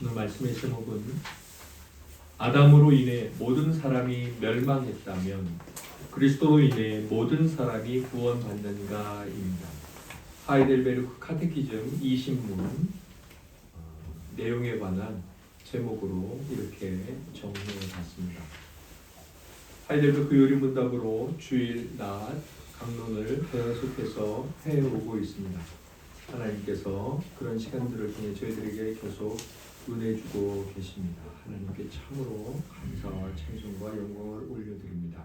오늘 말씀의 제목은 아담으로 인해 모든 사람이 멸망했다면 그리스도로 인해 모든 사람이 구원받는가입니다. 하이델베르크 카테키즘 20문 내용에 관한 제목으로 이렇게 정리해 봤습니다. 하이델베르크 요리문답으로 주일 낮 강론을 계속해서 해오고 있습니다. 하나님께서 그런 시간들을 통해 저희들에게 계속 은혜 주고 계십니다. 하나님께 참으로 감사와 찬송과 영광을 올려드립니다.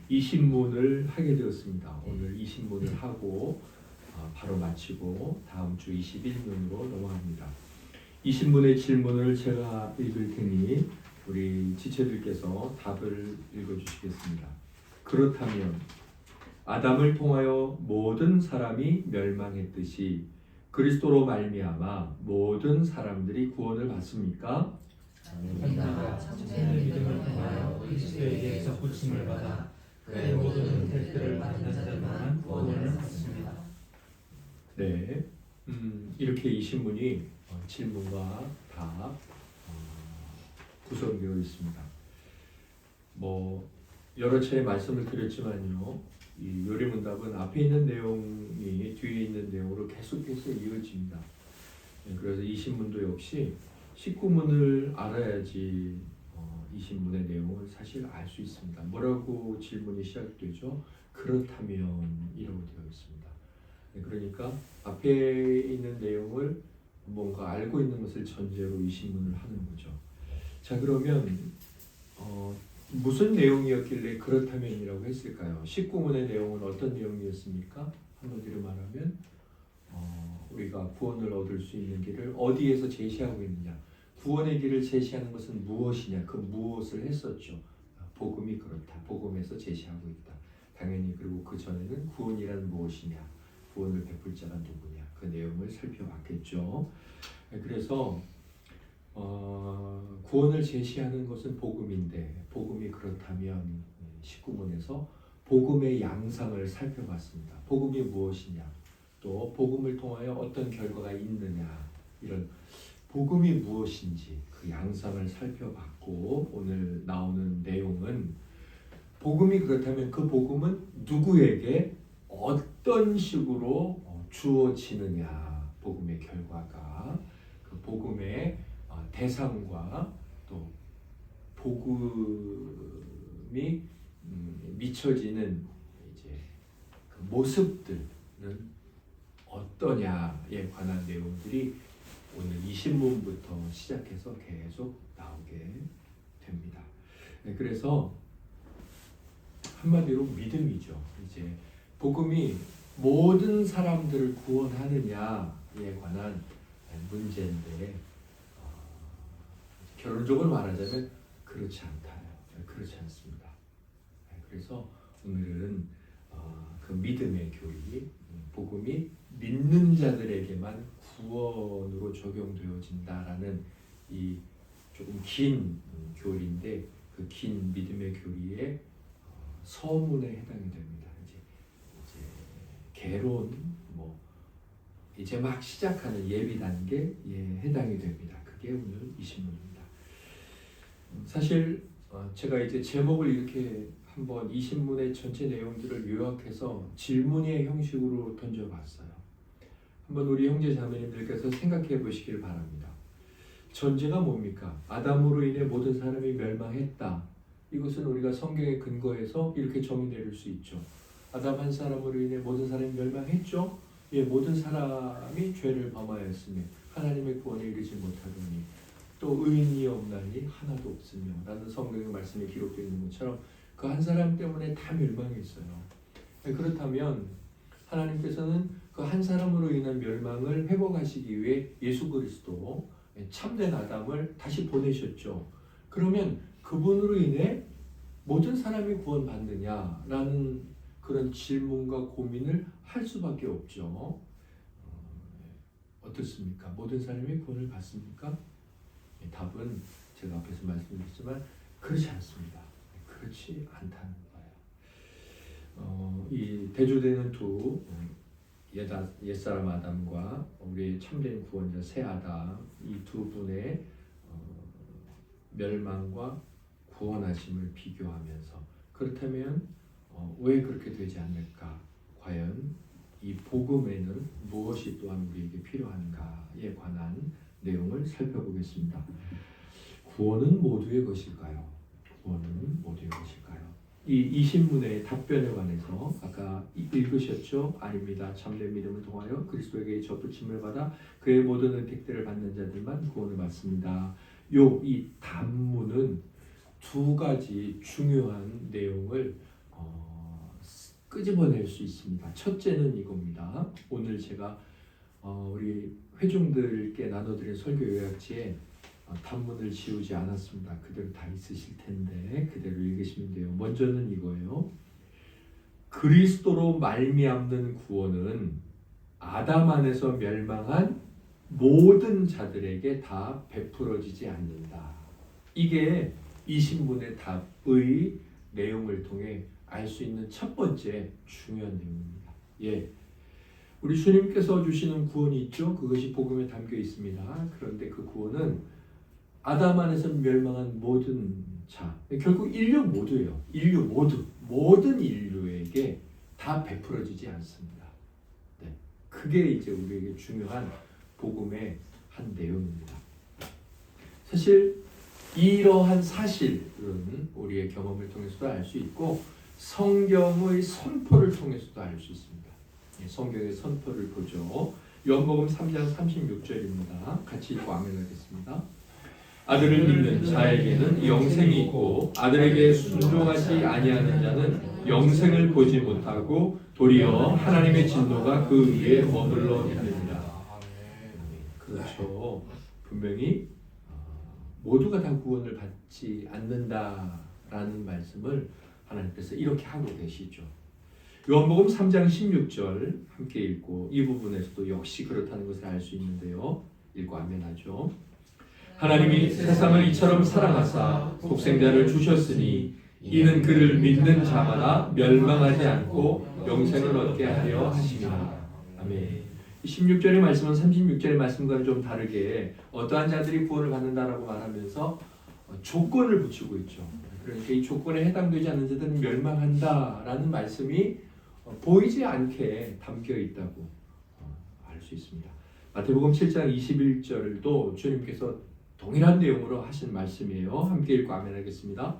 이 신문을 하게 되었습니다. 오늘 이 신문을 하고 바로 마치고 다음 주 21문으로 넘어갑니다. 이 신문의 질문을 제가 읽을 테니 우리 지체들께서 답을 읽어주시겠습니다. 그렇다면 아담을 통하여 모든 사람이 멸망했듯이 그리스도로 말미암아 모든 사람들이 구원을 받습니까? 아닙니다. 참된 믿음을 통하여 그리스도에게 접붙임을 받아 그의 모든 혜택들을 받는 자들만 구원을 받습니다. 네, 이렇게 이 신문이 질문과 답 구성되어 있습니다. 여러 차례 말씀을 드렸지만요, 이 요리문답은 앞에 있는 내용이 뒤에 있는 내용으로 계속해서 이어집니다. 그래서 이 신문도 역시 19문을 알아야지 이 신문의 내용을 사실 알 수 있습니다. 뭐라고 질문이 시작되죠? 그렇다면 이라고 되어 있습니다. 그러니까 앞에 있는 내용을 뭔가 알고 있는 것을 전제로 이 신문을 하는 거죠. 자, 그러면 무슨 내용이었길래 그렇다면이라고 했을까요? 19문의 내용은 어떤 내용이었습니까? 한마디로 말하면 우리가 구원을 얻을 수 있는 길을 어디에서 제시하고 있느냐, 구원의 길을 제시하는 것은 무엇이냐, 그 무엇을 했었죠. 복음이 그렇다, 복음에서 제시하고 있다. 당연히 그리고 그 전에는 구원이란 무엇이냐, 구원을 베풀 자가 누구냐, 그 내용을 살펴봤겠죠. 그래서 구원을 제시하는 것은 복음인데, 복음이 그렇다면 19문에서 복음의 양상을 살펴봤습니다. 복음이 무엇이냐, 또 복음을 통하여 어떤 결과가 있느냐, 이런 복음이 무엇인지 그 양상을 살펴봤고, 오늘 나오는 내용은 복음이 그렇다면 그 복음은 누구에게 어떤 식으로 주어지느냐, 복음의 결과가 그 복음의 대상과 또 복음이 미쳐지는 이제 그 모습들은 어떠냐에 관한 내용들이 오늘 20문부터 시작해서 계속 나오게 됩니다. 그래서 한마디로 믿음이죠. 이제 복음이 모든 사람들을 구원하느냐에 관한 문제인데, 결론적으로 말하자면 그렇지 않다요. 그렇지 않습니다. 그래서 오늘은 그 믿음의 교리, 복음이 믿는 자들에게만 구원으로 적용되어진다라는 이 조금 긴 교리인데, 그 긴 믿음의 교리의 서문에 해당이 됩니다. 이제 개론, 이제 막 시작하는 예비 단계에 해당이 됩니다. 그게 오늘 이 신문입니다. 사실 제가 이제 제목을 이렇게 한번 이 신문의 전체 내용들을 요약해서 질문의 형식으로 던져봤어요. 한번 우리 형제 자매님들께서 생각해 보시길 바랍니다. 전제가 뭡니까? 아담으로 인해 모든 사람이 멸망했다. 이것은 우리가 성경의 근거에서 이렇게 정의 내릴 수 있죠. 아담 한 사람으로 인해 모든 사람이 멸망했죠. 예, 모든 사람이 죄를 범하였으며 하나님의 구원에 이르지 못하더니 또 의인이 없나니 하나도 없으며 라는 성경의 말씀에 기록되어 있는 것처럼 그 한 사람 때문에 다 멸망했어요. 그렇다면 하나님께서는 그 한 사람으로 인한 멸망을 회복하시기 위해 예수 그리스도 참된 아담을 다시 보내셨죠. 그러면 그분으로 인해 모든 사람이 구원받느냐라는 그런 질문과 고민을 할 수밖에 없죠. 어떻습니까? 모든 사람이 구원을 받습니까? 답은 제가 앞에서 말씀드렸지만 그렇지 않습니다. 그렇지 않다는 거예요. 이 대조되는 두 옛사람 아담과 우리의 참된 구원자 새 아담, 이 두 분의 멸망과 구원하심을 비교하면서 그렇다면 왜 그렇게 되지 않을까? 과연 이 복음에는 무엇이 또한 우리에게 필요한가에 관한 내용을 살펴보겠습니다. 구원은 모두의 것일까요? 구원은 모두의 것일까요? 이 신문의 답변에 관해서 아까 읽으셨죠? 아닙니다. 참된 믿음을 통하여 그리스도에게 접붙임을 받아 그의 모든 은택들을 받는 자들만 구원을 받습니다. 이 단문은 두 가지 중요한 내용을 끄집어낼 수 있습니다. 첫째는 이겁니다. 오늘 제가 우리 회중들께 나눠드린 설교 요약지에 단문을 지우지 않았습니다. 그대로 다 있으실 텐데 그대로 읽으시면 돼요. 먼저는 이거예요. 그리스도로 말미암는 구원은 아담 안에서 멸망한 모든 자들에게 다 베풀어지지 않는다. 이게 이 신문의 답의 내용을 통해 알 수 있는 첫 번째 중요한 내용입니다. 우리 주님께서 주시는 구원이 있죠. 그것이 복음에 담겨 있습니다. 그런데 그 구원은 아담 안에서 멸망한 모든 자, 결국 인류 모두예요. 인류 모든 인류에게 다 베풀어지지 않습니다. 그게 이제 우리에게 중요한 복음의 한 내용입니다. 사실 이러한 사실은 우리의 경험을 통해서도 알 수 있고 성경의 선포를 통해서도 알 수 있습니다. 성경의 선포를 보죠. 요한복음 3장 36절입니다. 같이 읽고 아멘하겠습니다. 아들을 믿는 자에게는 영생이 있고 아들에게 순종하지 아니하는 자는 영생을 보지 못하고 도리어 하나님의 진노가 그 위에 머물러 있느니라. 그렇죠. 분명히 모두가 다 구원을 받지 않는다라는 말씀을 하나님께서 이렇게 하고 계시죠. 요한복음 3장 16절 함께 읽고 이 부분에서도 역시 그렇다는 것을 알 수 있는데요. 읽고 아멘하죠. 하나님이 세상을 이처럼 사랑하사 독생자를 주셨으니 이는 그를 믿는 자마다 멸망하지 않고 영생을 얻게 하려 하심이라. 아멘. 16절의 말씀은 36절의 말씀과는 좀 다르게 어떠한 자들이 구원을 받는다라고 말하면서 조건을 붙이고 있죠. 그러니까 이 조건에 해당되지 않는 자들은 멸망한다라는 말씀이 보이지 않게 담겨 있다고 알 수 있습니다. 마태복음 7장 21절도 주님께서 동일한 내용으로 하신 말씀이에요. 함께 읽고 아멘하겠습니다.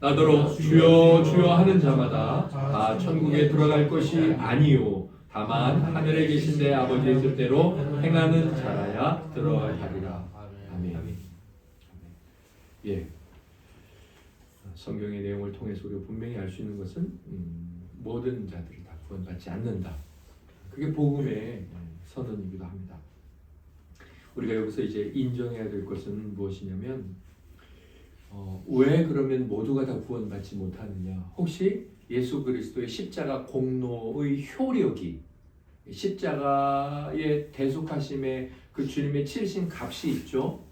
나더러 주여 주여 하는 자마다 다 천국에 들어갈 것이 아니요 다만 하늘에 계신 내 아버지의 뜻대로 행하는 자라야 들어가리라. 아멘. 성경의 내용을 통해서 우리가 분명히 알 수 있는 것은 모든 자들이 다 구원받지 않는다. 그게 복음의 선언이기도 합니다. 우리가 여기서 이제 인정해야 될 것은 무엇이냐면 왜 그러면 모두가 다 구원받지 못하느냐? 혹시 예수 그리스도의 십자가 공로의 효력이 십자가의 대속하심의 그 주님의 치르신 값이 있죠.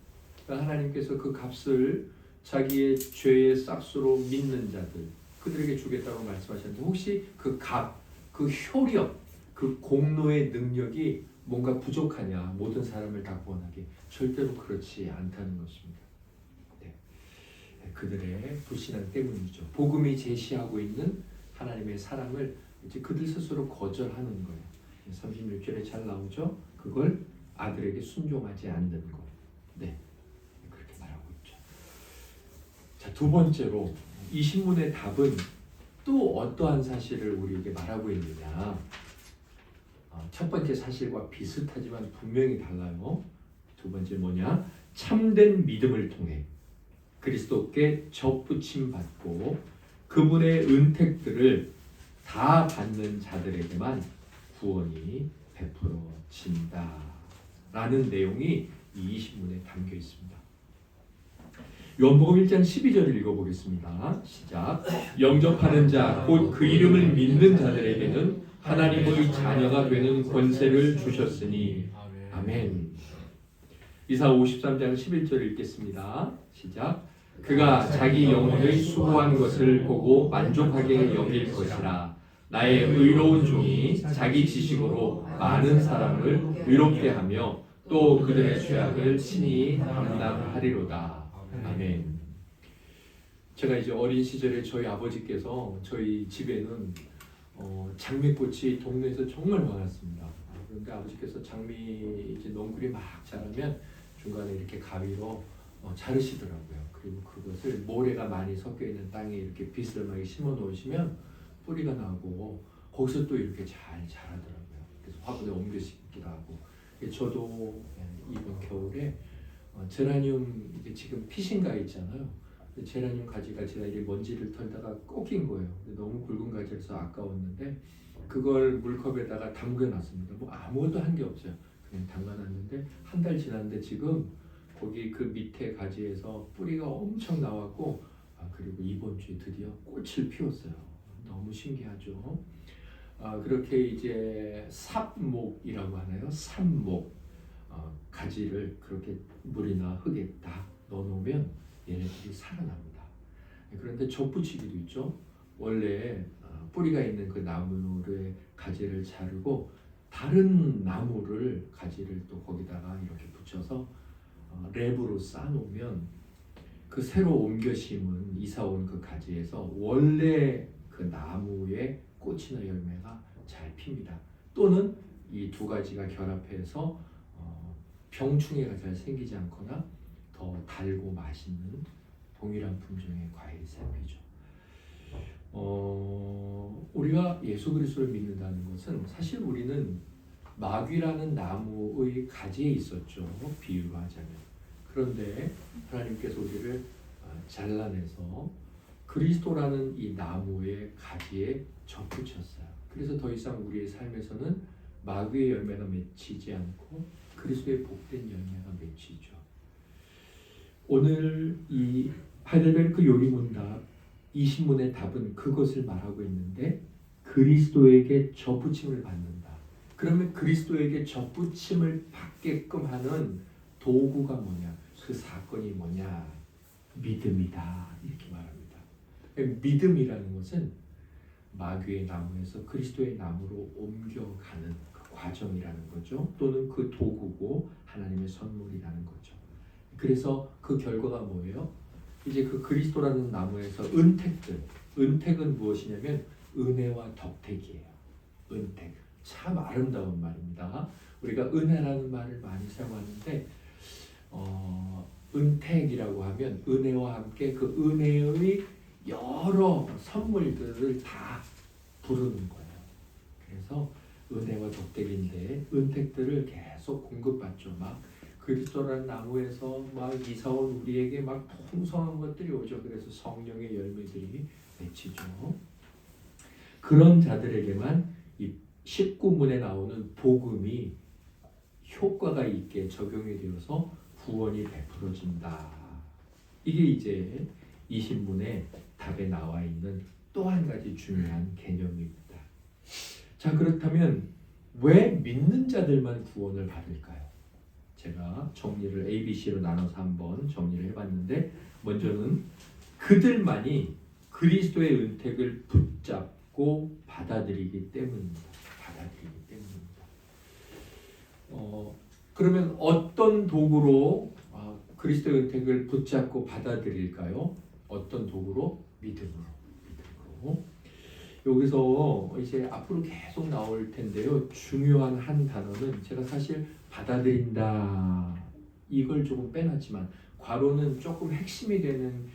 그러니까 하나님께서 그 값을 자기의 죄의 싹수로 믿는 자들 그들에게 주겠다고 말씀하셨는데 혹시 그 값, 그 효력, 그 공로의 능력이 뭔가 부족하냐? 모든 사람을 다 구원하게 절대로 그렇지 않다는 것입니다. 그들의 불신앙 때문이죠. 복음이 제시하고 있는 하나님의 사랑을 이제 그들 스스로 거절하는 거예요. 36절에 잘 나오죠. 그걸 아들에게 순종하지 않는 것. 그렇게 말하고 있죠. 자, 두 번째로 이 신문의 답은 또 어떠한 사실을 우리에게 말하고 있느냐? 첫 번째 사실과 비슷하지만 분명히 달라요. 두 번째 뭐냐? 참된 믿음을 통해 그리스도께 접붙임 받고 그분의 은택들을 다 받는 자들에게만 구원이 베풀어진다 라는 내용이 이 신문에 담겨 있습니다. 요한복음 1장 12절을 읽어보겠습니다. 시작. 영접하는 자 곧 그 이름을 믿는 자들에게는 하나님의 자녀가 되는 권세를 주셨으니 아멘. 이사 53장 11절 읽겠습니다. 시작. 그가 자기 영혼의 수고한 것을 보고 만족하게 여길 것이라. 나의 의로운 종이 자기 지식으로 많은 사람을 의롭게 하며 또 그들의 죄악을 친히 담당하리로다. 아멘. 제가 이제 어린 시절에 저희 아버지께서 저희 집에는 장미꽃이 동네에서 정말 많았습니다. 그런데 아버지께서 장미 이제 넝쿨이 막 자라면 중간에 이렇게 가위로 자르시더라고요. 그리고 그것을 모래가 많이 섞여 있는 땅에 이렇게 비스듬하게 심어 놓으시면 뿌리가 나고 거기서 또 이렇게 잘 자라더라고요. 그래서 화분에 옮겨 심기도 하고. 저도 이번 겨울에 제라늄 이게 지금 피신가 있잖아요. 제라늄 가지가 제가 이제 먼지를 털다가 꺾인 거예요. 너무 굵은 가지라서 아까웠는데 그걸 물컵에다가 담궈놨습니다. 뭐 아무것도 한 게 없어요. 그냥 담가놨는데 한 달 지났는데 지금 거기 그 밑에 가지에서 뿌리가 엄청 나왔고 그리고 이번 주에 드디어 꽃을 피웠어요. 너무 신기하죠. 그렇게 이제 삽목이라고 하나요? 삽목 가지를 그렇게 물이나 흙에 딱 넣어놓으면 얘네들이 살아납니다. 그런데 접붙이기도 있죠. 원래 뿌리가 있는 그 나무의 가지를 자르고 다른 나무를 가지를 또 거기다가 이렇게 붙여서 랩으로 쌓아놓으면 그 새로 옮겨 심은 이사 온 그 가지에서 원래 그 나무의 꽃이나 열매가 잘 핍니다. 또는 이 두 가지가 결합해서 병충해가 잘 생기지 않거나 더 달고 맛있는 동일한 품종의 과일이 생기죠. 우리가 예수 그리스도를 믿는다는 것은 사실 우리는 마귀라는 나무의 가지에 있었죠. 비유로 하자면. 그런데 하나님께서 우리를 잘라내서 그리스도라는 이 나무의 가지에 접붙였어요. 그래서 더 이상 우리의 삶에서는 마귀의 열매가 맺히지 않고 그리스도의 복된 열매가 맺히죠. 오늘 이 하이델베르크 요리문답 이 신문의 답은 그것을 말하고 있는데 그리스도에게 접붙임을 받는다. 그러면 그리스도에게 접붙임을 받게끔 하는 도구가 뭐냐? 그 사건이 뭐냐? 믿음이다. 이렇게 말합니다. 믿음이라는 것은 마귀의 나무에서 그리스도의 나무로 옮겨가는 그 과정이라는 거죠. 또는 그 도구고 하나님의 선물이라는 거죠. 그래서 그 결과가 뭐예요? 이제 그 그리스도라는 나무에서 은택은 무엇이냐면 은혜와 덕택이에요. 은택. 참 아름다운 말입니다. 우리가 은혜라는 말을 많이 사용하는데 은택이라고 하면 은혜와 함께 그 은혜의 여러 선물들을 다 부르는 거예요. 그래서 은혜와 덕택인데 은택들을 계속 공급받죠. 막 그리스도라는 나무에서 막 이사온 우리에게 막 풍성한 것들이 오죠. 그래서 성령의 열매들이 맺히죠. 그런 자들에게만 이 19문에 나오는 복음이 효과가 있게 적용이 되어서 구원이 베풀어진다. 이게 이제 이 신문의 답에 나와 있는 또 한 가지 중요한 개념입니다. 자, 그렇다면 왜 믿는 자들만 구원을 받을까요? 제가 정리를 ABC로 나눠서 한번 정리를 해봤는데 먼저는 그들만이 그리스도의 은택을 붙잡고 받아들이기 때문입니다. 그러면 어떤 도구로 그리스도의 은택을 붙잡고 받아들일까요? 어떤 도구로? 믿음으로. 여기서 이제 앞으로 계속 나올 텐데요. 중요한 한 단어는 제가 사실 받아들인다 이걸 조금 빼놨지만 괄호는 조금 핵심이 되는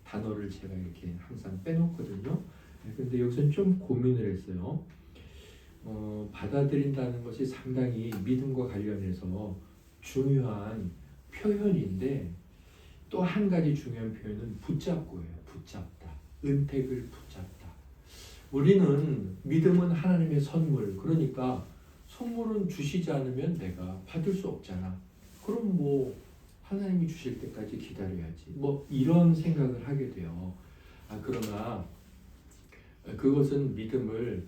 단어를 제가 이렇게 항상 빼놓거든요. 근데 여기서는 좀 고민을 했어요. 받아들인다는 것이 상당히 믿음과 관련해서 중요한 표현인데 또 한 가지 중요한 표현은 붙잡고예요. 붙잡다. 은택을 붙잡다. 우리는 믿음은 하나님의 선물. 그러니까 선물은 주시지 않으면 내가 받을 수 없잖아. 그럼 뭐 하나님이 주실 때까지 기다려야지. 뭐 이런 생각을 하게 돼요. 그러나 그것은 믿음을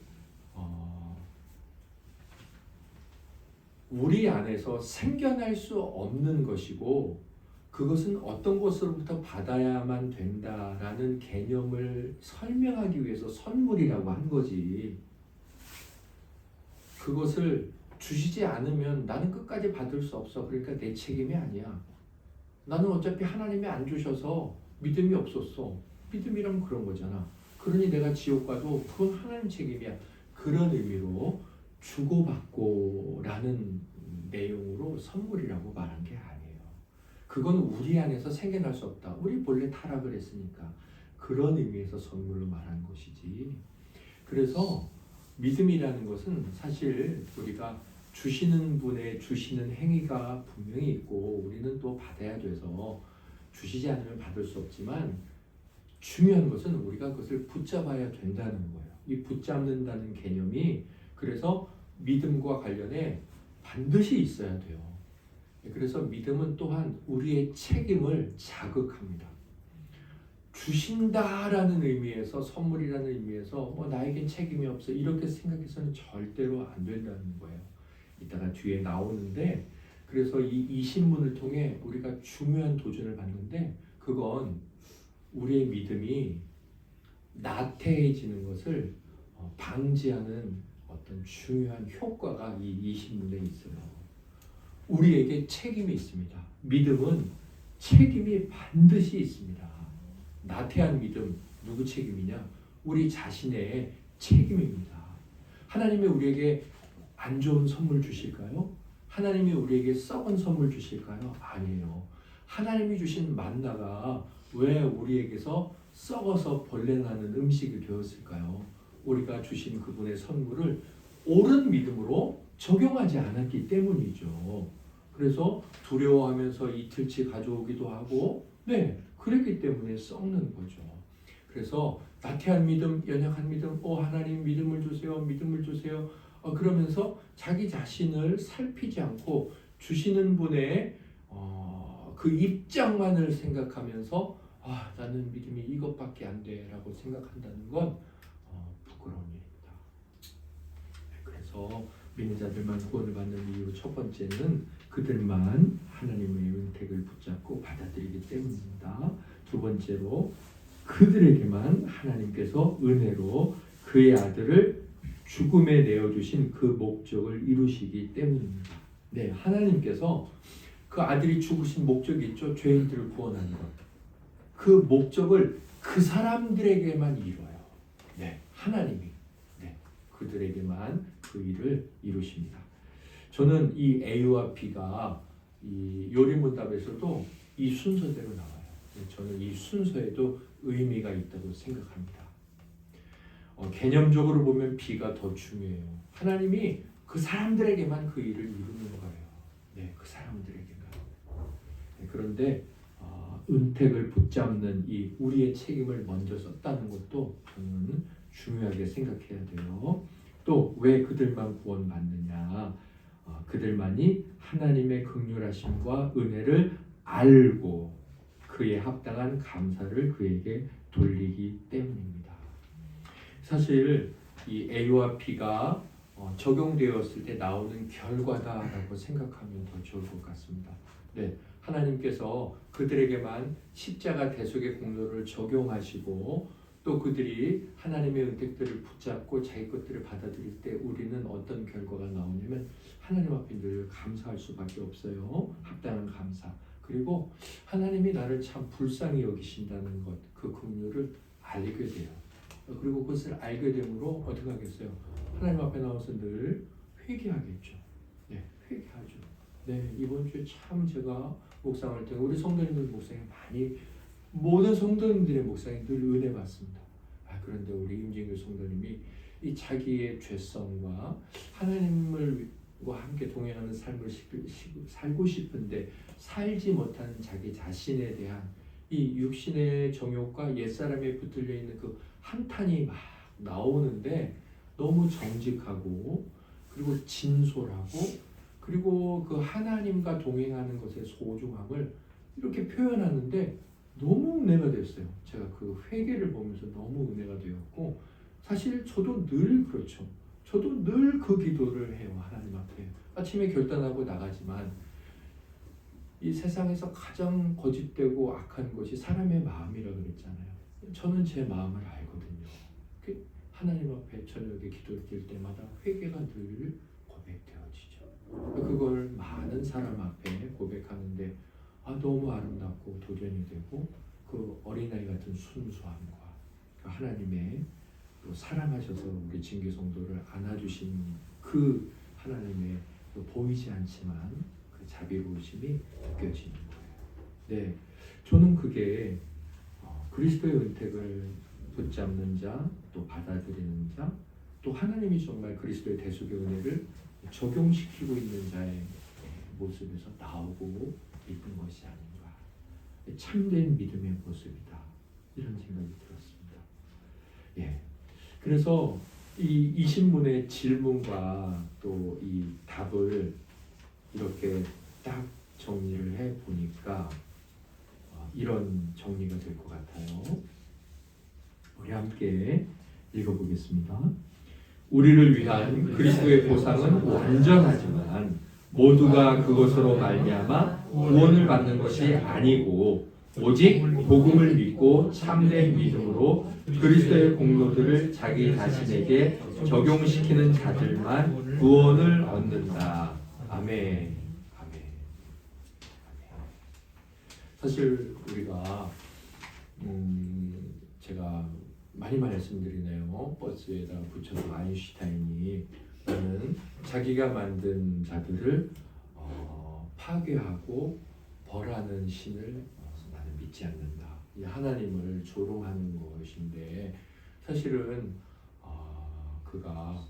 우리 안에서 생겨날 수 없는 것이고 그것은 어떤 것으로부터 받아야만 된다라는 개념을 설명하기 위해서 선물이라고 한 거지. 그것을 주시지 않으면 나는 끝까지 받을 수 없어. 그러니까 내 책임이 아니야. 나는 어차피 하나님이 안 주셔서 믿음이 없었어. 믿음이란 그런 거잖아. 그러니 내가 지옥 가도 그건 하나님 책임이야. 그런 의미로 주고받고라는 내용으로 선물이라고 말한 게 아니에요. 그건 우리 안에서 생겨날 수 없다. 우리 본래 타락을 했으니까 그런 의미에서 선물로 말한 것이지. 그래서 믿음이라는 것은 사실 우리가 주시는 분의 주시는 행위가 분명히 있고 우리는 또 받아야 돼서 주시지 않으면 받을 수 없지만 중요한 것은 우리가 그것을 붙잡아야 된다는 거예요. 이 붙잡는다는 개념이 그래서 믿음과 관련해 반드시 있어야 돼요. 그래서 믿음은 또한 우리의 책임을 자극합니다. 주신다라는 의미에서 선물이라는 의미에서 나에겐 책임이 없어 이렇게 생각해서는 절대로 안 된다는 거예요. 이따가 뒤에 나오는데 그래서 이 신문을 통해 우리가 중요한 도전을 받는데 그건 우리의 믿음이 나태해지는 것을 방지하는 어떤 중요한 효과가 이 신문에 있어요. 우리에게 책임이 있습니다. 믿음은 책임이 반드시 있습니다. 나태한 믿음 누구 책임이냐? 우리 자신의 책임입니다. 하나님이 우리에게 안 좋은 선물 주실까요? 하나님이 우리에게 썩은 선물 주실까요? 아니에요. 하나님이 주신 만나가 왜 우리에게서 썩어서 벌레 나는 음식이 되었을까요? 우리가 주신 그분의 선물을 옳은 믿음으로 적용하지 않았기 때문이죠. 그래서 두려워하면서 이틀치 가져오기도 하고 그랬기 때문에 썩는 거죠. 그래서 나태한 믿음, 연약한 믿음, 하나님 믿음을 주세요, 믿음을 주세요. 그러면서 자기 자신을 살피지 않고 주시는 분의 그 입장만을 생각하면서 나는 믿음이 이것밖에 안 돼라고 생각한다는 건 부끄러운 일입니다. 그래서 믿는 자들만 구원을 받는 이유 첫 번째는 그들만 하나님의 은택을 붙잡고 받아들이기 때문입니다. 두 번째로 그들에게만 하나님께서 은혜로 그의 아들을 죽음에 내어주신 그 목적을 이루시기 때문입니다. 하나님께서 그 아들이 죽으신 목적이 있죠. 죄인들을 구원하는 것. 그 목적을 그 사람들에게만 이루어요. 하나님이 그들에게만 그 일을 이루십니다. 저는 이 A와 B가 이 요리문답에서도 이 순서대로 나와요. 저는 이 순서에도 의미가 있다고 생각합니다. 개념적으로 보면 B가 더 중요해요. 하나님이 그 사람들에게만 그 일을 이루는 거예요. 그 사람들에게만. 그런데 은택을 붙잡는 이 우리의 책임을 먼저 썼다는 것도 저는 중요하게 생각해야 돼요. 또 왜 그들만 구원받느냐? 그들만이 하나님의 긍휼하심과 은혜를 알고 그에 합당한 감사를 그에게 돌리기 때문입니다. 사실 이 A와 B가 적용되었을 때 나오는 결과다라고 생각하면 더 좋을 것 같습니다. 하나님께서 그들에게만 십자가 대속의 공로를 적용하시고 또 그들이 하나님의 은택들을 붙잡고 자기 것들을 받아들일 때 우리는 어떤 결과가 나오냐면 하나님 앞에 늘 감사할 수밖에 없어요. 합당한 감사. 그리고 하나님이 나를 참 불쌍히 여기신다는 것, 그 긍휼을 알게 돼요. 그리고 그것을 알게 되므로 어떻게 하겠어요? 하나님 앞에 나와서 늘 회개하겠죠. 회개하죠. 이번 주에 참 제가 묵상할 때 우리 성도님들 묵상에 많이 모든 성도님들의 묵상에 늘 은혜 받습니다. 그런데 우리 임진규 성도님이 이 자기의 죄성과 하나님과 함께 동행하는 삶을 살고 싶은데 살지 못하는 자기 자신에 대한 이 육신의 정욕과 옛사람에 붙들려 있는 그 한탄이 막 나오는데 너무 정직하고 그리고 진솔하고 그리고 그 하나님과 동행하는 것의 소중함을 이렇게 표현하는데 너무 은혜가 됐어요. 제가 그 회개를 보면서 너무 은혜가 되었고 사실 저도 늘 그렇죠. 저도 늘 그 기도를 해요. 하나님 앞에 아침에 결단하고 나가지만 이 세상에서 가장 거짓되고 악한 것이 사람의 마음이라 그랬잖아요. 저는 제 마음을 알거든요. 하나님 앞에 저녁에 기도를 드릴 때마다 회개가 늘 고백되어지죠. 그걸 많은 사람 앞에 고백하는데 너무 아름답고 도전이 되고 그 그 어린아이 같은 순수함과 그 하나님의 또 사랑하셔서 우리 진교 성도를 안아주신 그 하나님의 또 보이지 않지만 그 자비로우심이 느껴지는 거예요. 네, 저는 그게 그리스도의 은택을 붙잡는 자, 또 받아들이는 자, 또 하나님이 정말 그리스도의 대속의 은혜를 적용시키고 있는 자의 모습에서 나오고 있는 것이 아닌가. 참된 믿음의 모습이다. 이런 생각이 들었습니다. 예. 그래서 이 신문의 질문과 또 이 답을 이렇게 딱 정리를 해 보니까 이런 정리가 될 것 같아요. 우리 함께 읽어보겠습니다. 우리를 위한 그리스도의 보상은 완전하지만 모두가 그것으로 말미암아 구원을 받는 것이 아니고 오직 복음을 믿고 참된 믿음으로 그리스도의 공로들을 자기 자신에게 적용시키는 자들만 구원을 얻는다. 아멘. 아멘. 사실 우리가 제가 많이 말씀드리네요. 버스에다 붙여서 아인슈타인이 나는 자기가 만든 자들을 파괴하고 벌하는 신을 나는 믿지 않는다. 이 하나님을 조롱하는 것인데 사실은 그가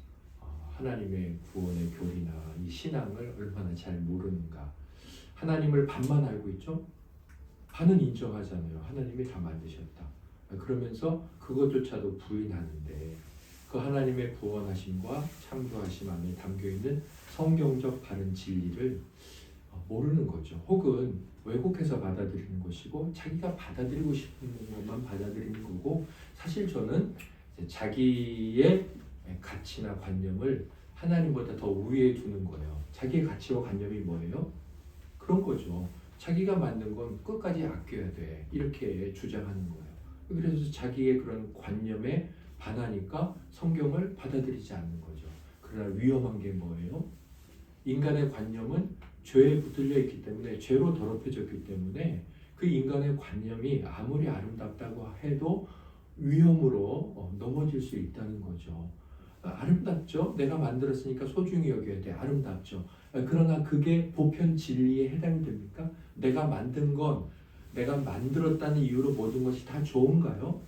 하나님의 구원의 교리나 이 신앙을 얼마나 잘 모르는가. 하나님을 반만 알고 있죠. 반은 인정하잖아요. 하나님이 다 만드셨다. 그러면서 그것조차도 부인하는데 그 하나님의 구원하심과 창조하심 안에 담겨있는 성경적 바른 진리를 모르는 거죠. 혹은 왜곡해서 받아들이는 것이고 자기가 받아들이고 싶은 것만 받아들이는 거고 사실 저는 자기의 가치나 관념을 하나님보다 더 우위에 두는 거예요. 자기의 가치와 관념이 뭐예요? 그런 거죠. 자기가 만든 건 끝까지 아껴야 돼. 이렇게 주장하는 거예요. 그래서 자기의 그런 관념에 반하니까 성경을 받아들이지 않는 거죠. 그러나 위험한 게 뭐예요? 인간의 관념은 죄에 붙들려 있기 때문에 죄로 더럽혀졌기 때문에 그 인간의 관념이 아무리 아름답다고 해도 위험으로 넘어질 수 있다는 거죠. 아름답죠? 내가 만들었으니까 소중히 여겨야 돼. 아름답죠. 그러나 그게 보편 진리에 해당됩니까? 내가 만든 건 내가 만들었다는 이유로 모든 것이 다 좋은가요?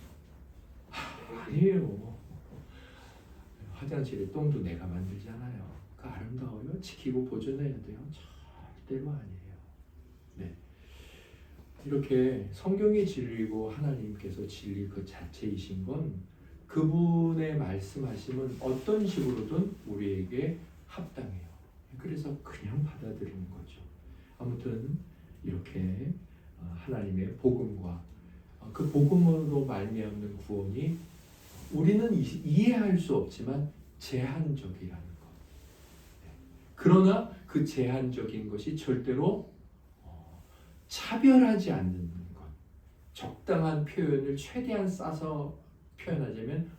아니에요. 화장실에 똥도 내가 만들잖아요. 그 아름다워요? 지키고 보존해야 돼요? 절대로 아니에요. 네. 이렇게 성경이 진리고 하나님께서 진리 그 자체이신 건 그분의 말씀하심은 어떤 식으로든 우리에게 합당해요. 그래서 그냥 받아들이는 거죠. 아무튼 이렇게 하나님의 복음과 그 복음으로 말미암는 구원이 우리는 이해할 수 없지만 제한적이라는 것. 그러나 그 제한적인 것이 절대로 차별하지 않는 것. 적당한 표현을 최대한 싸서 표현하자면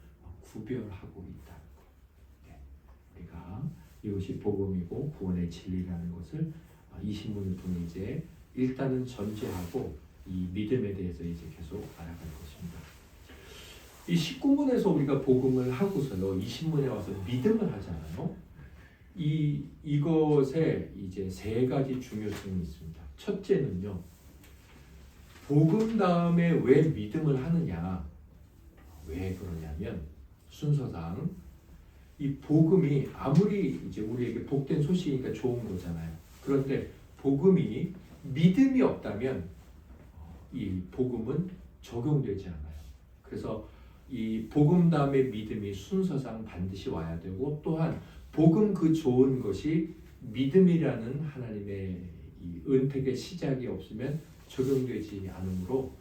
구별하고 있다는 것. 우리가 이것이 복음이고 구원의 진리라는 것을 이 신문을 통해 이제 일단은 전제하고 이 믿음에 대해서 이제 계속 알아갈 것입니다. 이 19문에서 우리가 복음을 하고서요, 이 신문에 와서 믿음을 하잖아요. 이것에 이제 세 가지 중요성이 있습니다. 첫째는요, 복음 다음에 왜 믿음을 하느냐? 왜 그러냐면 순서상 이 복음이 아무리 이제 우리에게 복된 소식이니까 좋은 거잖아요. 그런데 복음이 믿음이 없다면 이 복음은 적용되지 않아요. 그래서 이 복음 다음에 믿음이 순서상 반드시 와야 되고 또한 복음 그 좋은 것이 믿음이라는 하나님의 이 은택의 시작이 없으면 적용되지 않으므로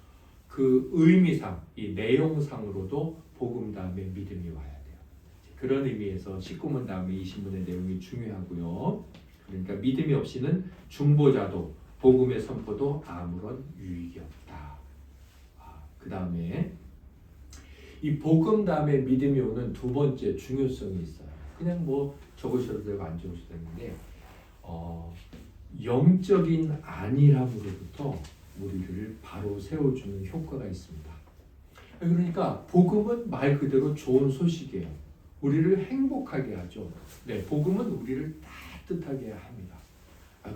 그 의미상, 이 내용상으로도 복음 다음에 믿음이 와야 돼요. 그런 의미에서 19문 다음에 20문의 내용이 중요하고요. 그러니까 믿음이 없이는 중보자도 복음의 선포도 아무런 유익이 없다. 그 다음에 이 복음 다음에 믿음이 오는 두 번째 중요성이 있어요. 그냥 뭐 적으셔도 되고 안 적으셔도 되는데 영적인 안일함으로부터 우리를 바로 세워주는 효과가 있습니다. 그러니까 복음은 말 그대로 좋은 소식이에요. 우리를 행복하게 하죠. 네, 복음은 우리를 따뜻하게 합니다.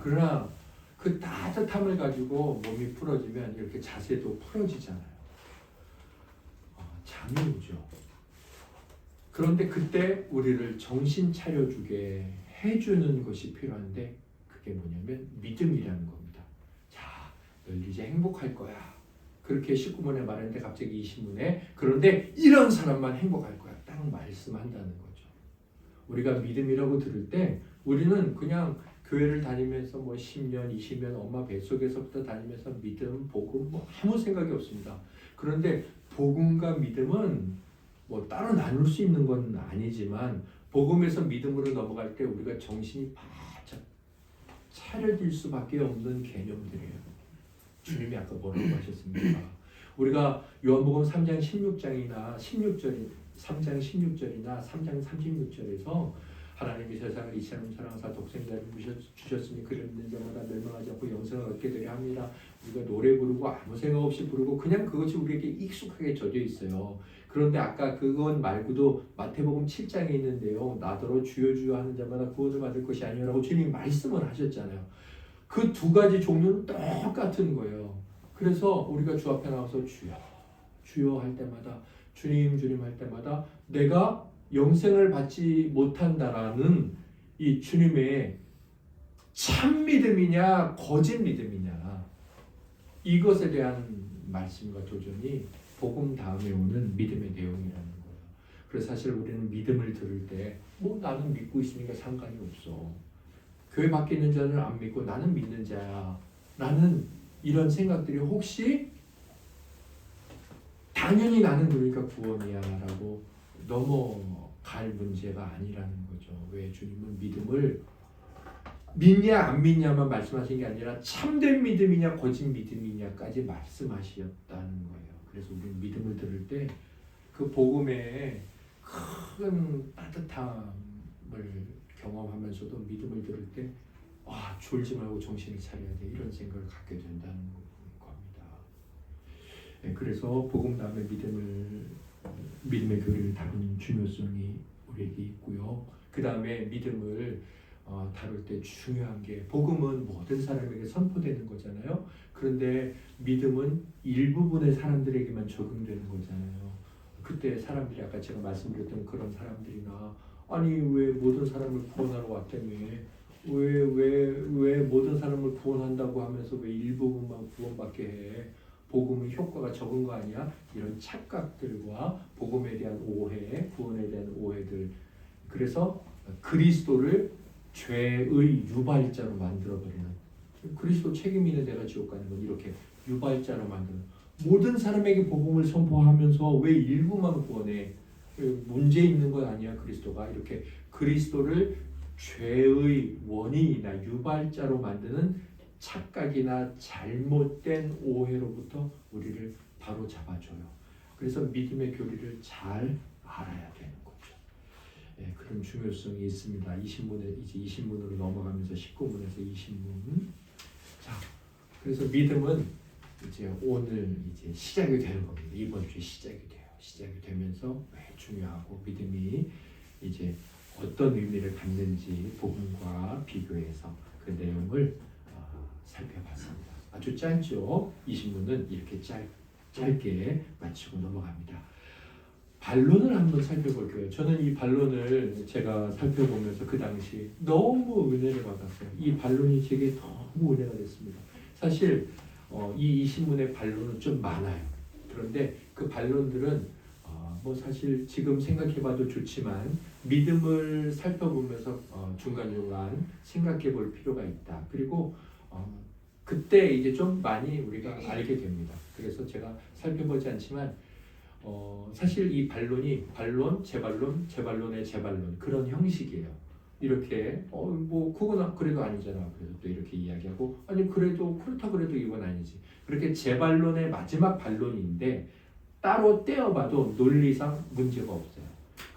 그러나 그 따뜻함을 가지고 몸이 풀어지면 이렇게 자세도 풀어지잖아요. 잠이 오죠. 그런데 그때 우리를 정신 차려주게 해주는 것이 필요한데 그게 뭐냐면 믿음이라는 겁니다. 자, 널 이제 행복할 거야. 그렇게 19문에 말했는데 갑자기 20문에 그런데 이런 사람만 행복할 거야. 딱 말씀한다는 거죠. 우리가 믿음이라고 들을 때 우리는 그냥 교회를 다니면서 뭐 10년, 20년 엄마 뱃속에서부터 다니면서 믿음, 복음 뭐 아무 생각이 없습니다. 그런데 복음과 믿음은 뭐 따로 나눌 수 있는 건 아니지만 복음에서 믿음으로 넘어갈 때 우리가 정신이 바짝 차려질 수밖에 없는 개념들이에요. 주님이 아까 뭐라고 하셨습니까? 우리가 요한복음 3장 16장이나 16절 3장 16절이나 3장 36절에서 하나님이 세상을 이처럼 사랑하사 독생자를 주셨으니 그를 믿는 자마다 멸망하지 않고 영생을 얻게 되려 합니다. 우리가 노래 부르고 아무 생각 없이 부르고 그냥 그것이 우리에게 익숙하게 젖어 있어요. 그런데 아까 그건 말고도 마태복음 7장에 있는데요. 나더러 주여 주여 하는 자마다 구원을 받을 것이 아니라고 주님이 말씀을 하셨잖아요. 그 두 가지 종류는 똑같은 거예요. 그래서 우리가 주 앞에 나와서 주여 주여 할 때마다 주님 주님 할 때마다 내가 영생을 받지 못한다라는 이 주님의 참 믿음이냐 거짓 믿음이냐 이것에 대한 말씀과 도전이 복음 다음에 오는 믿음의 내용이라는 거예요. 그래서 사실 우리는 믿음을 들을 때 뭐 나는 믿고 있으니까 상관이 없어. 교회 밖에 있는 자는 안 믿고 나는 믿는 자야 라는 이런 생각들이 혹시 당연히 나는 그러니까 구원이야 라고 넘어갈 문제가 아니라는 거죠. 왜 주님은 믿음을 믿냐 안 믿냐만 말씀하신 게 아니라 참된 믿음이냐 거짓 믿음이냐까지 말씀하셨다는 거예요. 그래서 우리는 믿음을 들을 때 그 복음의 큰 따뜻함을 경험하면서도 믿음을 들을 때 졸지 말고 정신을 차려야 돼 이런 생각을 갖게 된다는 겁니다. 네, 그래서 복음 다음에 믿음의 교리를 다루는 중요성이 우리에게 있고요. 그 다음에 믿음을 다룰 때 중요한 게 복음은 모든 사람에게 선포되는 거잖아요. 그런데 믿음은 일부분의 사람들에게만 적용되는 거잖아요. 그때 사람들이 아까 제가 말씀드렸던 그런 사람들이나 아니 왜 모든 사람을 구원하러 왔다며 왜 모든 사람을 구원한다고 하면서 왜 일부분만 구원받게 해 복음은 효과가 적은 거 아니야? 이런 착각들과 복음에 대한 오해, 구원에 대한 오해들 그래서 그리스도를 죄의 유발자로 만들어버리는 그리스도 책임 있는 내가 지옥 가는 건 이렇게 유발자로 만드는 모든 사람에게 복음을 선포하면서 왜 일부만 구원해? 문제 있는 건 아니야 그리스도가 이렇게 그리스도를 죄의 원인이나 유발자로 만드는 착각이나 잘못된 오해로부터 우리를 바로 잡아줘요. 그래서 믿음의 교리를 잘 알아야 되는 거죠. 그런 중요성이 있습니다. 20문으로 넘어가면서 19문에서 20문. 자, 그래서 믿음은 이제 오늘 이제 시작이 되는 겁니다. 이번 주에 시작이 돼요. 시작이 되면서 왜 중요하고 믿음이 이제 어떤 의미를 갖는지 복음과 비교해서 그 내용을 살펴봤습니다. 아주 짧죠. 20문은 이렇게 짧게 마치고 넘어갑니다. 반론을 한번 살펴볼게요. 저는 이 반론을 제가 살펴보면서 그 당시 너무 은혜를 받았어요. 이 반론이 제게 너무 은혜가 됐습니다. 사실 이 20문의 반론은 좀 많아요. 그런데 그 반론들은 뭐 사실 지금 생각해봐도 좋지만 믿음을 살펴보면서 중간중간 생각해볼 필요가 있다. 그리고 그때 이제 좀 많이 우리가 알게 됩니다. 그래서 제가 살펴보지 않지만 사실 이 반론이 반론, 재반론, 재반론의 재반론 그런 형식이에요. 이렇게 뭐 그건 그래도 아니잖아. 그래서 또 이렇게 이야기하고 아니 그래도 그렇다 그래도 이건 아니지. 그렇게 재반론의 마지막 반론인데 따로 떼어봐도 논리상 문제가 없어요.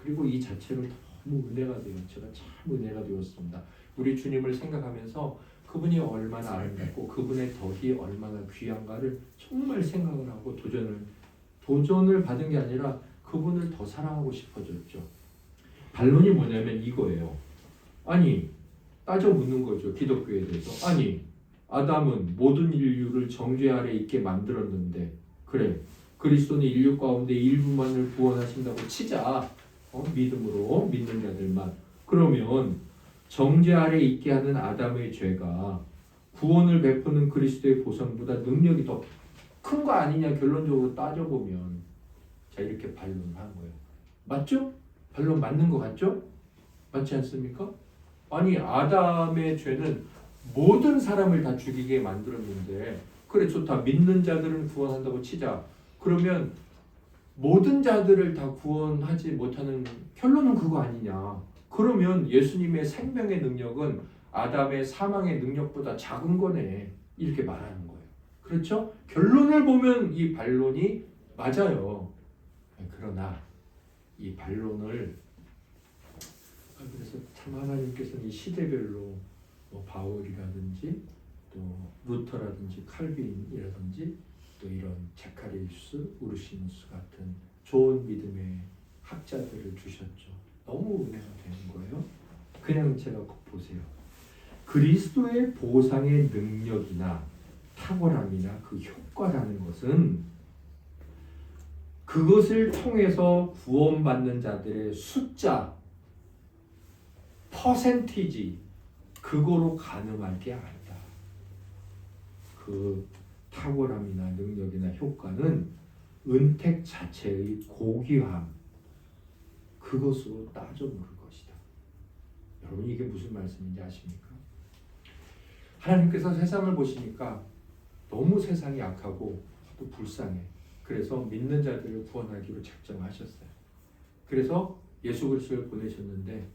그리고 이 자체로 너무 은혜가 돼요. 제가 참 은혜가 되었습니다. 우리 주님을 생각하면서 그분이 얼마나 아름답고 그분의 덕이 얼마나 귀한가를 정말 생각을 하고 도전을 받은 게 아니라 그분을 더 사랑하고 싶어졌죠. 반론이 뭐냐면 이거예요. 아니, 따져 묻는 거죠. 기독교에 대해서. 아니, 아담은 모든 인류를 정죄 아래 있게 만들었는데, 그래, 그리스도는 인류 가운데 일부만을 구원하신다고 치자. 믿음으로 믿는 자들만. 그러면 정죄 아래 있게 하는 아담의 죄가 구원을 베푸는 그리스도의 보상보다 능력이 더 큰 거 아니냐 결론적으로 따져보면, 자, 이렇게 반론을 한 거예요. 맞죠? 반론 맞는 거 같죠? 맞지 않습니까? 아니, 아담의 죄는 모든 사람을 다 죽이게 만들었는데, 그래, 좋다, 믿는 자들은 구원한다고 치자. 그러면 모든 자들을 다 구원하지 못하는 결론은 그거 아니냐. 그러면 예수님의 생명의 능력은 아담의 사망의 능력보다 작은 거네, 이렇게 말하는 거예요. 그렇죠? 결론을 보면 이 반론이 맞아요. 그러나 이 반론을, 그래서 참 하나님께서는 이 시대별로 뭐 바울이라든지 또 루터라든지 칼빈이라든지 또 이런 자카리우스, 우르시누스 같은 좋은 믿음의 학자들을 주셨죠. 너무 은혜가 되는 거예요. 그냥 제가 보세요. 그리스도의 보상의 능력이나 탁월함이나 그 효과라는 것은 그것을 통해서 구원받는 자들의 숫자, 퍼센티지, 그거로 가늠할 게 아니다. 그 탁월함이나 능력이나 효과는 은택 자체의 고귀함, 그것으로 따져 물을 것이다. 여러분, 이게 무슨 말씀인지 아십니까? 하나님께서 세상을 보시니까 너무 세상이 악하고 또 불쌍해. 그래서 믿는 자들을 구원하기로 작정하셨어요. 그래서 예수 그리스도를 보내셨는데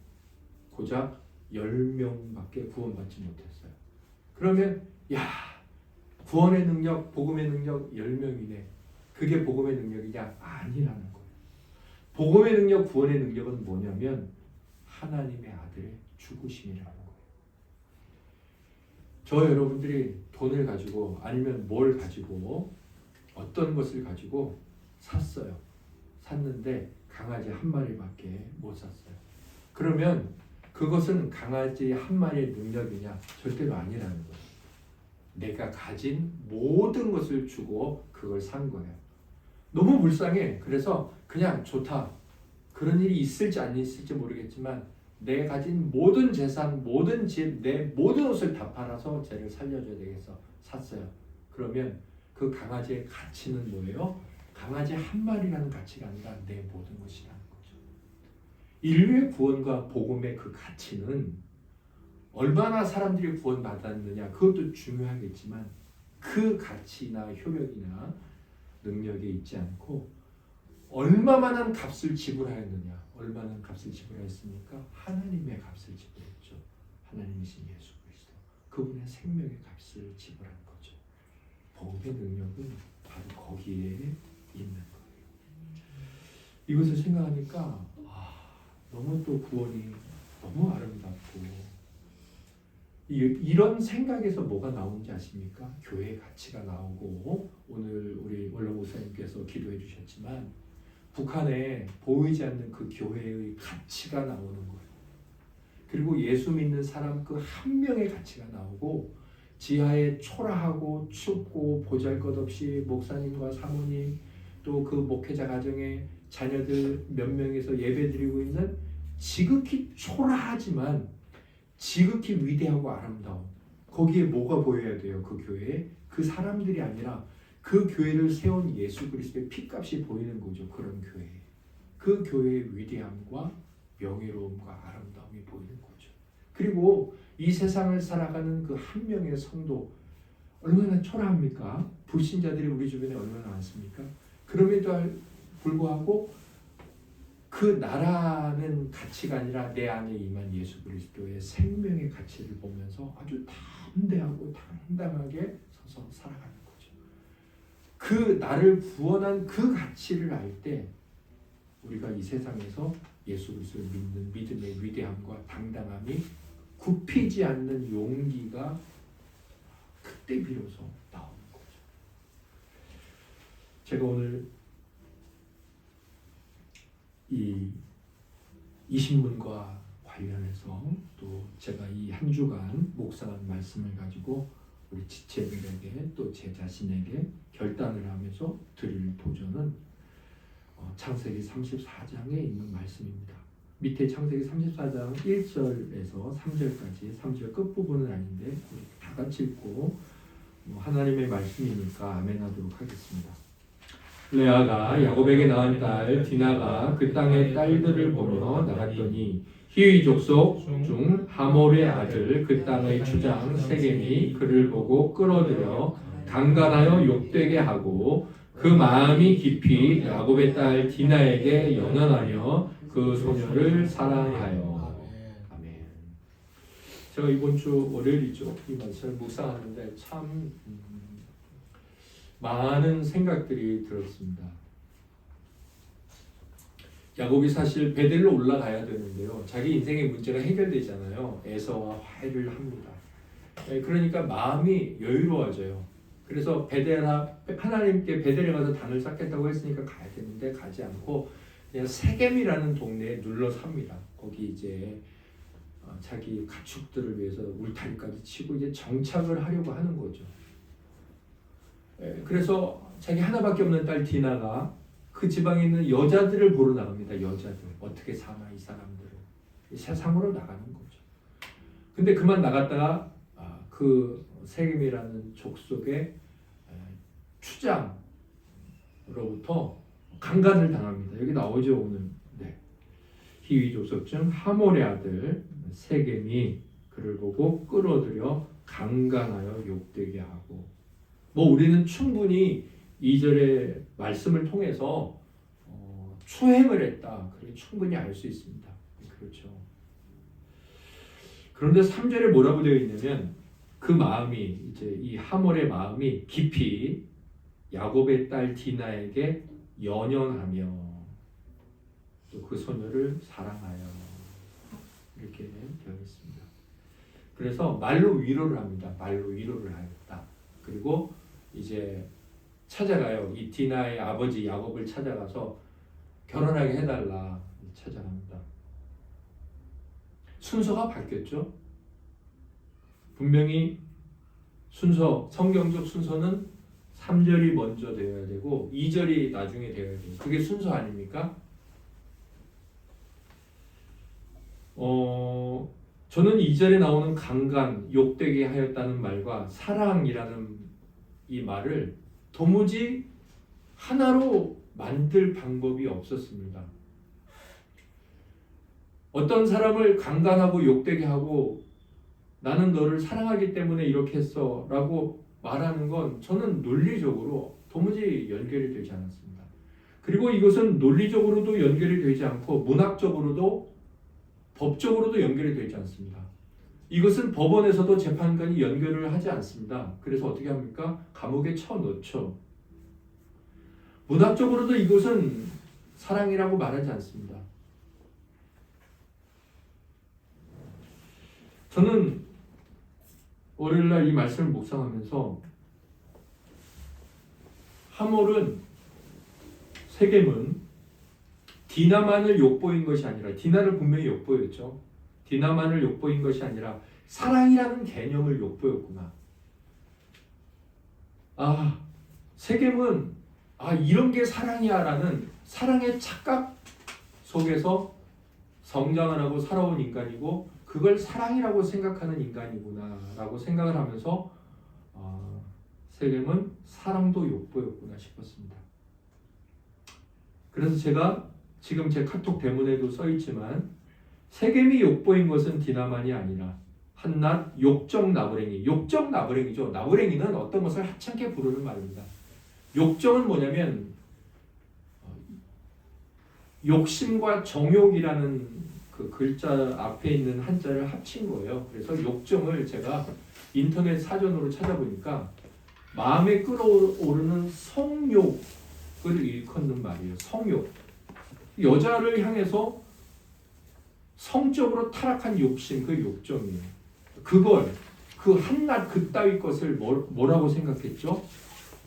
고작 10명밖에 구원받지 못했어요. 그러면 야, 구원의 능력, 복음의 능력 10명이네. 그게 복음의 능력이냐? 아니라는 거예요. 복음의 능력, 구원의 능력은 뭐냐면 하나님의 아들의 죽으심이라는 거예요. 저 여러분들이 돈을 가지고 아니면 뭘 가지고 어떤 것을 가지고 샀어요. 샀는데 강아지 한 마리밖에 못 샀어요. 그러면 그것은 강아지 한 마리의 능력이냐? 절대로 아니라는 거예요. 내가 가진 모든 것을 주고 그걸 산 거예요. 너무 불쌍해. 그래서 그냥 좋다. 그런 일이 있을지 안 있을지 모르겠지만 내 가진 모든 재산, 모든 집, 내 모든 옷을 다 팔아서 쟤를 살려줘야 되겠어. 샀어요. 그러면 그 강아지의 가치는 뭐예요? 강아지 한 마리라는 가치가 아니라 내 모든 것이라는 거죠. 인류의 구원과 복음의 그 가치는 얼마나 사람들이 구원받았느냐, 그것도 중요하겠지만 그 가치나 효력이나 능력에 있지 않고 얼마만한 값을 지불하였느냐. 얼마나 값을 지불하였습니까? 하나님의 값을 지불했죠. 하나님이신 예수 그리스도, 그분의 생명의 값을 지불한 거죠. 복음의 능력은 바로 거기에 있는 거예요. 이것을 생각하니까 너무 또 구원이 너무 아름답고, 이런 생각에서 뭐가 나오는지 아십니까? 교회의 가치가 나오고, 오늘 우리 원로 목사님께서 기도해 주셨지만 북한에 보이지 않는 그 교회의 가치가 나오는 거예요. 그리고 예수 믿는 사람 그 한 명의 가치가 나오고, 지하에 초라하고 춥고 보잘것없이 목사님과 사모님 또 그 목회자 가정의 자녀들 몇 명에서 예배드리고 있는 지극히 초라하지만 지극히 위대하고 아름다운, 거기에 뭐가 보여야 돼요? 그 교회에 그 사람들이 아니라 그 교회를 세운 예수 그리스도의 피값이 보이는 거죠. 그런 교회, 그 교회의 위대함과 명예로움과 아름다움이 보이는 거죠. 그리고 이 세상을 살아가는 그 한 명의 성도 얼마나 초라합니까? 불신자들이 우리 주변에 얼마나 많습니까? 그럼에도 불구하고 그 나라는 가치가 아니라 내 안에 임한 예수 그리스도의 생명의 가치를 보면서 아주 담대하고 당당하게 서서 살아가는 거죠. 그 나를 구원한 그 가치를 알 때 우리가 이 세상에서 예수 그리스도를 믿는 믿음의 위대함과 당당함이 굽히지 않는 용기가 그때 비로소 나오는 거죠. 제가 오늘 이 신문과 관련해서 또 제가 이 한 주간 묵상한 말씀을 가지고 우리 지체들에게 또 제 자신에게 결단을 하면서 드릴 도전은 창세기 34장에 있는 말씀입니다. 밑에 창세기 34장 1절에서 3절까지 3절 끝부분은 아닌데 우리 다 같이 읽고 하나님의 말씀이니까 아멘 하도록 하겠습니다. 레아가 야곱에게 낳은 딸 디나가 그 땅의 딸들을 보며 나갔더니 히위 족속 중 하몰의 아들 그 땅의 주장 세겜이 그를 보고 끌어들여 강간하여 욕되게 하고 그 마음이 깊이 야곱의 딸 디나에게 연연하며 그 소녀를 사랑하여. 아멘. 제가 이번 주 월요일이죠. 이 말씀을 묵상하는데 참 많은 생각들이 들었습니다. 야곱이 사실 베델로 올라가야 되는데요. 자기 인생의 문제가 해결되잖아요. 에서와 화해를 합니다. 그러니까 마음이 여유로워져요. 그래서 하나님께 베델에 가서 단을 쌓겠다고 했으니까 가야 되는데 가지 않고 그냥 세겜이라는 동네에 눌러 삽니다. 거기 이제 자기 가축들을 위해서 울타리까지 치고 이제 정착을 하려고 하는 거죠. 그래서 자기 하나밖에 없는 딸 디나가 그 지방에 있는 여자들을 보러 나갑니다. 여자들 어떻게 사나 이 사람들은 세상으로 나가는 거죠. 근데 그만 나갔다가 그 세겜이라는 족속의 추장으로부터 강간을 당합니다. 여기 나오죠 오늘. 네. 히위 족속 중 하몰의 아들 세겜이 그를 보고 끌어들여 강간하여 욕되게 하고. 우리는 충분히 2절의 말씀을 통해서 추행을 했다. 그렇게 충분히 알 수 있습니다. 그렇죠. 그런데 3절에 뭐라고 되어 있냐면 그 마음이 이제 이 하몰의 마음이 깊이 야곱의 딸 디나에게 연연하며 또 그 소녀를 사랑하여 이렇게 되어 있습니다. 그래서 말로 위로를 합니다. 말로 위로를 하였다. 그리고 이제 찾아가요. 이 디나의 아버지 야곱을 찾아가서 결혼하게 해달라 찾아갑니다. 순서가 바뀌었죠. 분명히 성경적 순서는 3절이 먼저 되어야 되고 2절이 나중에 되어야 돼요. 그게 순서 아닙니까? 저는 2절에 나오는 강간, 욕되게 하였다는 말과 사랑이라는 이 말을 도무지 하나로 만들 방법이 없었습니다. 어떤 사람을 강간하고 욕되게 하고 나는 너를 사랑하기 때문에 이렇게 했어 라고 말하는 건 저는 논리적으로 도무지 연결이 되지 않았습니다. 그리고 이것은 논리적으로도 연결이 되지 않고 문학적으로도 법적으로도 연결이 되지 않습니다. 이것은 법원에서도 재판관이 연결을 하지 않습니다. 그래서 어떻게 합니까? 감옥에 쳐넣죠. 문학적으로도 이것은 사랑이라고 말하지 않습니다. 저는 월요일날 이 말씀을 묵상하면서 하몰은 세겜은 디나만을 욕보인 것이 아니라 디나를 분명히 욕보였죠. 디나만을 욕보인 것이 아니라 사랑이라는 개념을 욕보였구나. 세겜은 이런 게 사랑이야 라는 사랑의 착각 속에서 성장을 하고 살아온 인간이고 그걸 사랑이라고 생각하는 인간이구나 라고 생각을 하면서 세겜은 사랑도 욕보였구나 싶었습니다. 그래서 제가 지금 제 카톡 대문에도 써있지만 세겜이 욕보인 것은 디나만이 아니라 한낱 욕정 나부랭이. 욕정 나부랭이죠. 나부랭이는 어떤 것을 하찮게 부르는 말입니다. 욕정은 뭐냐면 욕심과 정욕이라는 그 글자 앞에 있는 한자를 합친 거예요. 그래서 욕정을 제가 인터넷 사전으로 찾아보니까 마음에 끌어오르는 성욕을 일컫는 말이에요. 성욕. 여자를 향해서 성적으로 타락한 욕심, 그 욕정이에요. 그 한낱 그따위 것을 뭐라고 생각했죠?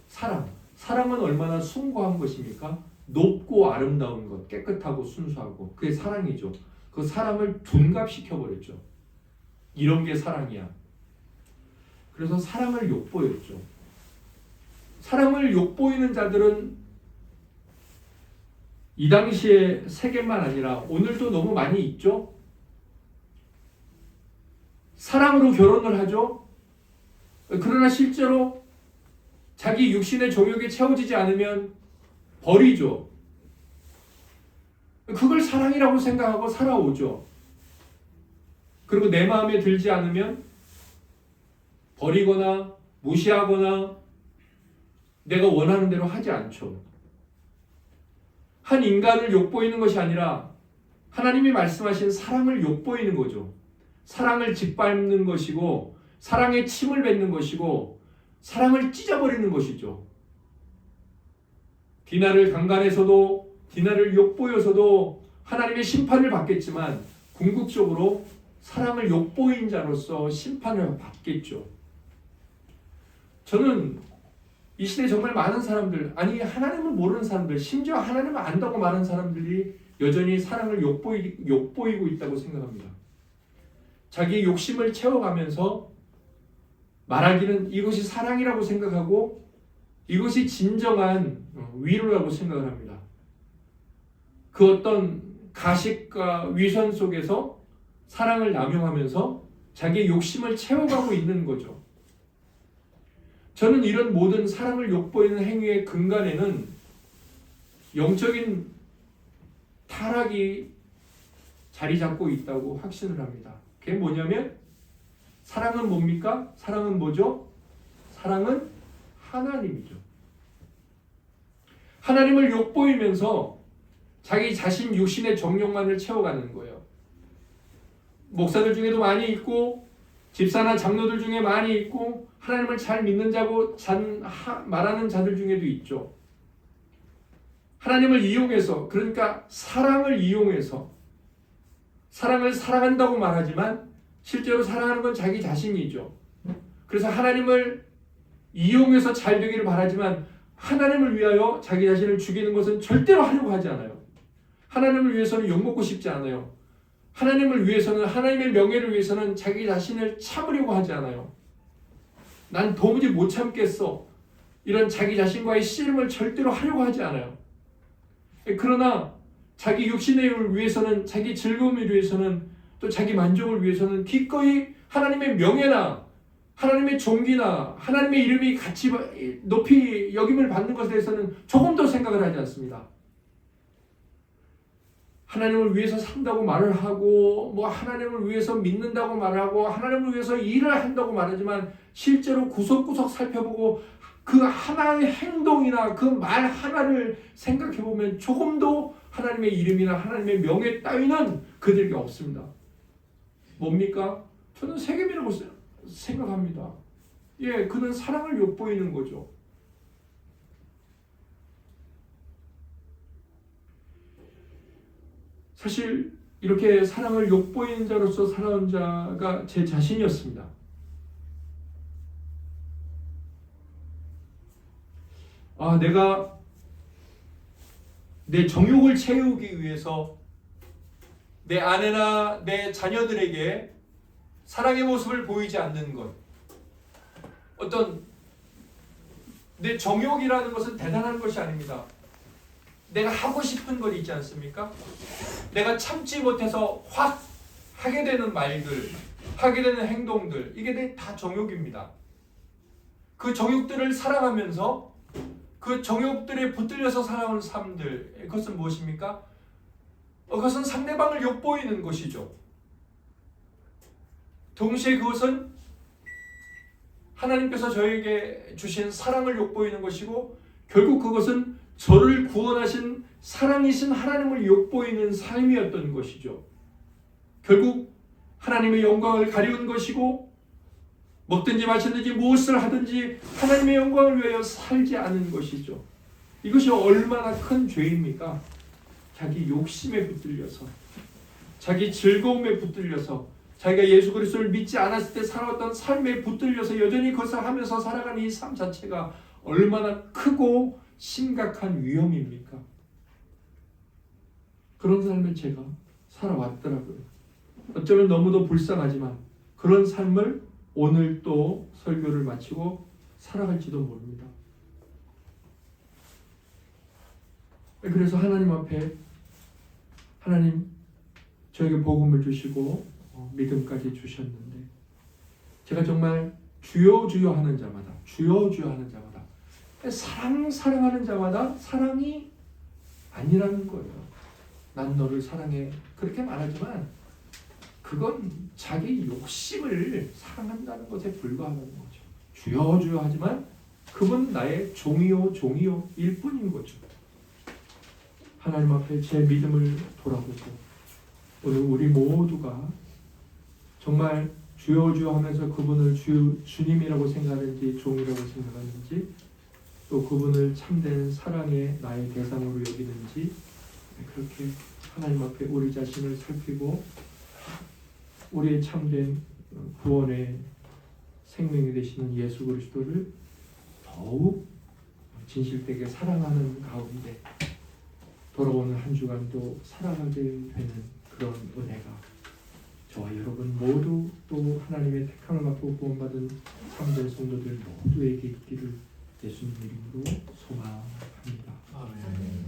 사랑은 얼마나 숭고한 것입니까? 높고 아름다운 것, 깨끗하고 순수하고 그게 사랑이죠. 그 사랑을 둔갑시켜버렸죠. 이런 게 사랑이야. 그래서 사랑을 욕보였죠. 사랑을 욕보이는 자들은 이 당시에 세계만 아니라 오늘도 너무 많이 있죠. 사랑으로 결혼을 하죠. 그러나 실제로 자기 육신의 정욕이 채워지지 않으면 버리죠. 그걸 사랑이라고 생각하고 살아오죠. 그리고 내 마음에 들지 않으면 버리거나 무시하거나 내가 원하는 대로 하지 않죠. 한 인간을 욕보이는 것이 아니라 하나님이 말씀하신 사랑을 욕보이는 거죠. 사랑을 짓밟는 것이고 사랑에 침을 뱉는 것이고 사랑을 찢어버리는 것이죠. 디나를 강간해서도 디나를 욕보여서도 하나님의 심판을 받겠지만 궁극적으로 사랑을 욕보인 자로서 심판을 받겠죠. 저는 이 시대에 정말 많은 사람들, 아니 하나님을 모르는 사람들, 심지어 하나님을 안다고 말하는 사람들이 여전히 사랑을 욕보이고 있다고 생각합니다. 자기 욕심을 채워가면서 말하기는 이것이 사랑이라고 생각하고 이것이 진정한 위로라고 생각을 합니다. 그 어떤 가식과 위선 속에서 사랑을 남용하면서 자기의 욕심을 채워가고 있는 거죠. 저는 이런 모든 사랑을 욕보이는 행위의 근간에는 영적인 타락이 자리 잡고 있다고 확신을 합니다. 그게 뭐냐면 사랑은 뭡니까? 사랑은 뭐죠? 사랑은 하나님이죠. 하나님을 욕보이면서 자기 자신 육신의 정욕만을 채워가는 거예요. 목사들 중에도 많이 있고 집사나 장로들 중에 많이 있고 하나님을 잘 믿는 자고 말하는 자들 중에도 있죠. 하나님을 이용해서, 그러니까 사랑을 이용해서 사랑을 사랑한다고 말하지만 실제로 사랑하는 건 자기 자신이죠. 그래서 하나님을 이용해서 잘 되기를 바라지만 하나님을 위하여 자기 자신을 죽이는 것은 절대로 하려고 하지 않아요. 하나님을 위해서는 욕먹고 싶지 않아요. 하나님을 위해서는, 하나님의 명예를 위해서는 자기 자신을 참으려고 하지 않아요. 난 도무지 못 참겠어. 이런 자기 자신과의 씨름을 절대로 하려고 하지 않아요. 그러나 자기 육신을 위해서는, 자기 즐거움을 위해서는, 또 자기 만족을 위해서는 기꺼이 하나님의 명예나 하나님의 존귀나 하나님의 이름이 같이 높이 여김을 받는 것에 대해서는 조금 더 생각을 하지 않습니다. 하나님을 위해서 산다고 말을 하고 뭐 하나님을 위해서 믿는다고 말하고 하나님을 위해서 일을 한다고 말하지만 실제로 구석구석 살펴보고 그 하나의 행동이나 그 말 하나를 생각해보면 조금도 하나님의 이름이나 하나님의 명예 따위는 그들에게 없습니다. 뭡니까? 저는 세겜이라고 생각합니다. 예, 그는 사랑을 욕보이는 거죠. 사실 이렇게 사랑을 욕보이는 자로서 살아온 자가 제 자신이었습니다. 내가 내 정욕을 채우기 위해서 내 아내나 내 자녀들에게 사랑의 모습을 보이지 않는 것, 어떤 내 정욕이라는 것은 대단한 것이 아닙니다. 내가 하고 싶은 것 있지 않습니까? 내가 참지 못해서 확 하게 되는 말들, 하게 되는 행동들, 이게 다 정욕입니다. 그 정욕들을 사랑하면서 그 정욕들에 붙들려서 살아오는 삶들, 그것은 무엇입니까? 그것은 상대방을 욕보이는 것이죠. 동시에 그것은 하나님께서 저에게 주신 사랑을 욕보이는 것이고 결국 그것은 저를 구원하신 사랑이신 하나님을 욕보이는 삶이었던 것이죠. 결국 하나님의 영광을 가리운 것이고 먹든지 마시든지 무엇을 하든지 하나님의 영광을 위하여 살지 않은 것이죠. 이것이 얼마나 큰 죄입니까? 자기 욕심에 붙들려서, 자기 즐거움에 붙들려서, 자기가 예수 그리스도를 믿지 않았을 때 살아왔던 삶에 붙들려서 여전히 그것을 하면서 살아가는 이 삶 자체가 얼마나 크고 심각한 위험입니까? 그런 삶을 제가 살아왔더라고요. 어쩌면 너무도 불쌍하지만 그런 삶을 오늘 또 설교를 마치고 살아갈지도 모릅니다. 그래서 하나님 앞에 하나님 저에게 복음을 주시고 믿음까지 주셨는데 제가 정말 주여 주여 하는 자마다 주여 주여 하는 자마다 사랑하는 자마다 사랑이 아니라는 거예요. 난 너를 사랑해 그렇게 말하지만 그건 자기 욕심을 사랑한다는 것에 불과하다는 거죠. 주여 주여 하지만 그분 나의 종이요 종이요 일 뿐인 거죠. 하나님 앞에 제 믿음을 돌아보고 오늘 우리 모두가 정말 주여 주여 하면서 그분을 주님이라고 생각하는지 종이라고 생각하는지 또 그분을 참된 사랑의 나의 대상으로 여기는지 그렇게 하나님 앞에 우리 자신을 살피고 우리의 참된 구원의 생명이 되시는 예수 그리스도를 더욱 진실되게 사랑하는 가운데 돌아오는 한 주간도 살아가게 되는 그런 은혜가 저와 여러분 모두 또 하나님의 택함을 받고 구원받은 참된 성도들 모두에게 있기를 예수님 이름으로 소망합니다. 아멘.